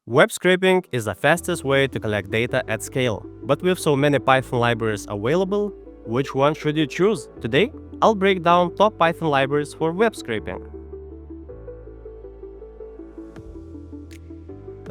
Web scraping is the fastest way to collect data at scale, but with so many Python libraries available, which one should you choose? Today, I'll break down top Python libraries for web scraping.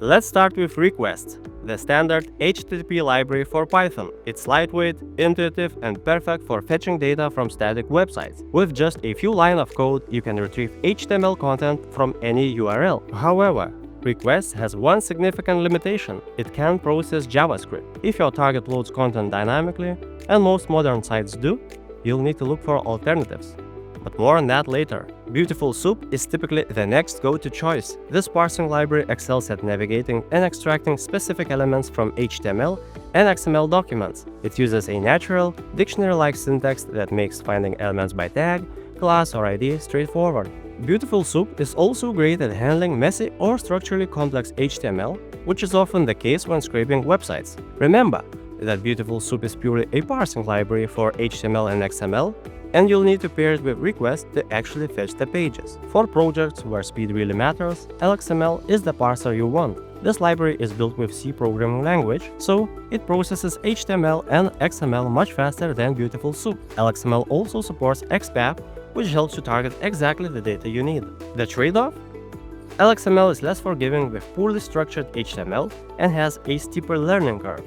Let's start with Request, the standard HTTP library for Python. It's lightweight, intuitive, and perfect for fetching data from static websites. With just a few lines of code, you can retrieve HTML content from any URL. However, Request has one significant limitation: it can't process JavaScript. If your target loads content dynamically, and most modern sites do, you'll need to look for alternatives. But more on that later. Beautiful Soup is typically the next go-to choice. This parsing library excels at navigating and extracting specific elements from HTML and XML documents. It uses a natural, dictionary-like syntax that makes finding elements by tag, class, or ID straightforward. Beautiful Soup is also great at handling messy or structurally complex HTML, which is often the case when scraping websites. Remember that Beautiful Soup is purely a parsing library for HTML and XML, and you'll need to pair it with Request to actually fetch the pages. For projects where speed really matters, lxml is the parser you want. This library is built with C programming language, so it processes HTML and XML much faster than Beautiful Soup. lxml also supports XPath, which helps you target exactly the data you need. The trade-off? lxml is less forgiving with poorly structured HTML and has a steeper learning curve.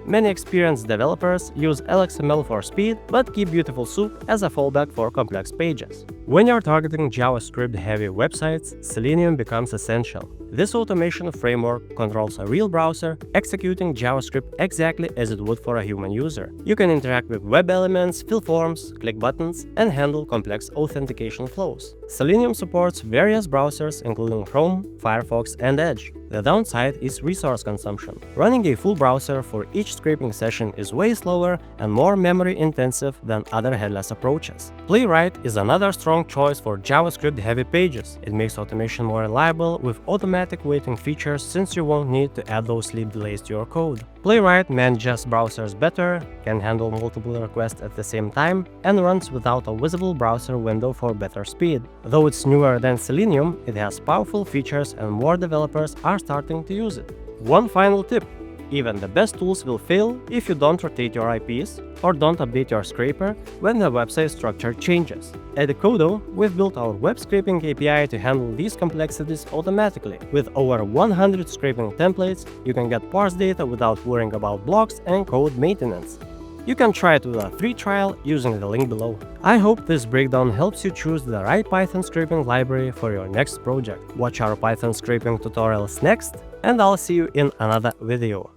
Many experienced developers use lxml for speed, but keep Beautiful Soup as a fallback for complex pages. When you're targeting JavaScript-heavy websites, Selenium becomes essential. This automation framework controls a real browser, executing JavaScript exactly as it would for a human user. You can interact with web elements, fill forms, click buttons, and handle complex authentication flows. Selenium supports various browsers including Chrome, Firefox, and Edge. The downside is resource consumption. Running a full browser for each scraping session is way slower and more memory-intensive than other headless approaches. Playwright is another strong choice for JavaScript-heavy pages. It makes automation more reliable with automatic waiting features, since you won't need to add those sleep delays to your code. Playwright manages browsers better, can handle multiple requests at the same time, and runs without a visible browser window for better speed. Though it's newer than Selenium, it has powerful features and more developers are starting to use it. One final tip: even the best tools will fail if you don't rotate your IPs or don't update your scraper when the website structure changes. At Decodo, we've built our web scraping API to handle these complexities automatically. With over 100 scraping templates, you can get parse data without worrying about blocks and code maintenance. You can try it with a free trial using the link below. I hope this breakdown helps you choose the right Python scraping library for your next project. Watch our Python scraping tutorials next, and I'll see you in another video.